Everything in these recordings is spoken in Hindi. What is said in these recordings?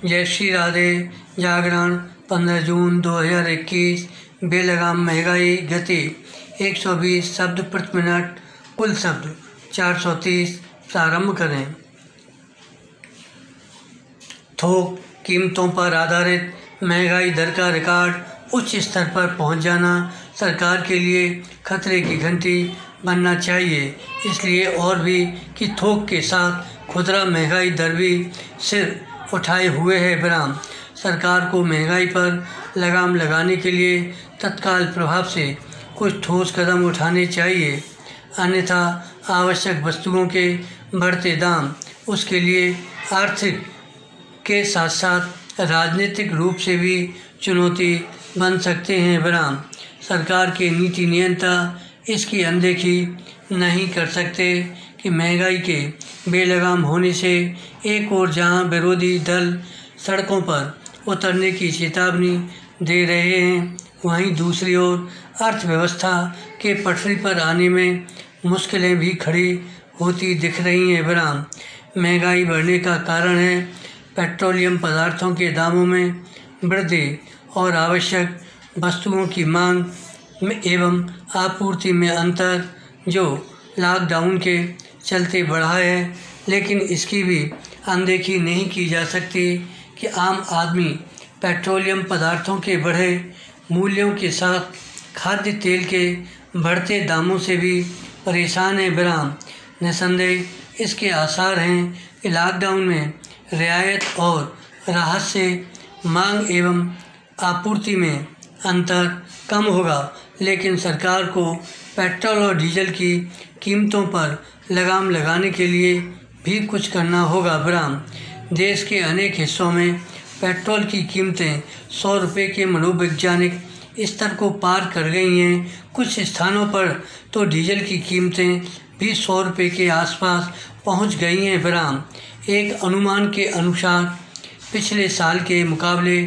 जय श्री राधे। जागरण 15 जून 2021। बेलगाम महंगाई गति 120 शब्द प्रति मिनट, कुल शब्द 430। प्रारंभ करें। थोक कीमतों पर आधारित महंगाई दर का रिकॉर्ड उच्च स्तर पर पहुंच जाना सरकार के लिए खतरे की घंटी बनना चाहिए। इसलिए और भी कि थोक के साथ खुदरा महंगाई दर भी सिर उठाए हुए है विराम। सरकार को महंगाई पर लगाम लगाने के लिए तत्काल प्रभाव से कुछ ठोस कदम उठाने चाहिए, अन्यथा आवश्यक वस्तुओं के बढ़ते दाम उसके लिए आर्थिक के साथ साथ राजनीतिक रूप से भी चुनौती बन सकते हैं विराम। सरकार के नीति नियंता इसकी अनदेखी नहीं कर सकते कि महंगाई के बेलगाम होने से एक ओर जहां विरोधी दल सड़कों पर उतरने की चेतावनी दे रहे हैं, वहीं दूसरी ओर अर्थव्यवस्था के पटरी पर आने में मुश्किलें भी खड़ी होती दिख रही हैं विराम। महंगाई बढ़ने का कारण है पेट्रोलियम पदार्थों के दामों में वृद्धि और आवश्यक वस्तुओं की मांग में एवं आपूर्ति में अंतर, जो लॉकडाउन के चलते बढ़ा है। लेकिन इसकी भी अनदेखी नहीं की जा सकती कि आम आदमी पेट्रोलियम पदार्थों के बढ़े मूल्यों के साथ खाद्य तेल के बढ़ते दामों से भी परेशान है विराम। निसंदेह इसके आसार हैं कि लॉकडाउन में रियायत और राहत से मांग एवं आपूर्ति में अंतर कम होगा, लेकिन सरकार को पेट्रोल और डीजल की कीमतों पर लगाम लगाने के लिए भी कुछ करना होगा विराम। देश के अनेक हिस्सों में पेट्रोल की कीमतें 100 रुपये के मनोवैज्ञानिक स्तर को पार कर गई हैं। कुछ स्थानों पर तो डीजल की कीमतें भी 100 रुपये के आसपास पहुंच गई हैं विराम। एक अनुमान के अनुसार पिछले साल के मुकाबले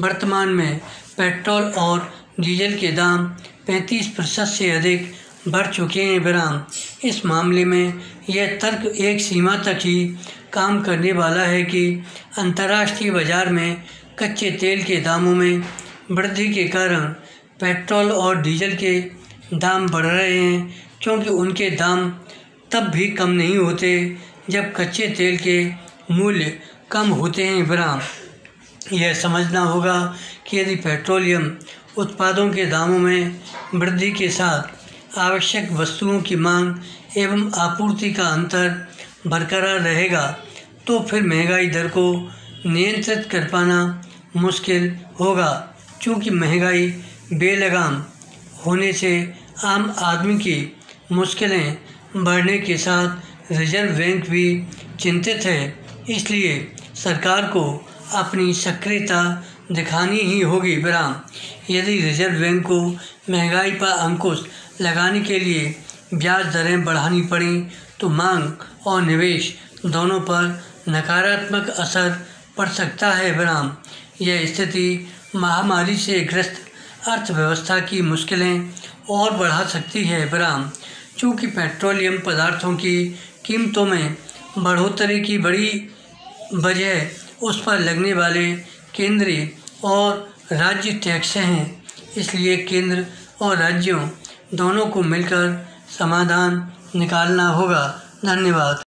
वर्तमान में पेट्रोल और डीजल के दाम 35% से अधिक बढ़ चुके हैं विराम। इस मामले में यह तर्क एक सीमा तक ही काम करने वाला है कि अंतर्राष्ट्रीय बाजार में कच्चे तेल के दामों में वृद्धि के कारण पेट्रोल और डीजल के दाम बढ़ रहे हैं, क्योंकि उनके दाम तब भी कम नहीं होते जब कच्चे तेल के मूल्य कम होते हैं विराम। यह समझना होगा कि यदि पेट्रोलियम उत्पादों के दामों में वृद्धि के साथ आवश्यक वस्तुओं की मांग एवं आपूर्ति का अंतर बरकरार रहेगा, तो फिर महंगाई दर को नियंत्रित कर पाना मुश्किल होगा। क्योंकि महंगाई बेलगाम होने से आम आदमी की मुश्किलें बढ़ने के साथ रिजर्व बैंक भी चिंतित है। इसलिए सरकार को अपनी सक्रियता दिखानी ही होगी विराम। यदि रिजर्व बैंक को महंगाई पर अंकुश लगाने के लिए ब्याज दरें बढ़ानी पड़ी तो मांग और निवेश दोनों पर नकारात्मक असर पड़ सकता है विराम। यह स्थिति महामारी से ग्रस्त अर्थव्यवस्था की मुश्किलें और बढ़ा सकती है विराम। चूँकि पेट्रोलियम पदार्थों की कीमतों में बढ़ोतरी की बड़ी वजह उस पर लगने वाले केंद्रीय और राज्य टैक्स हैं, इसलिए केंद्र और राज्यों दोनों को मिलकर समाधान निकालना होगा। धन्यवाद।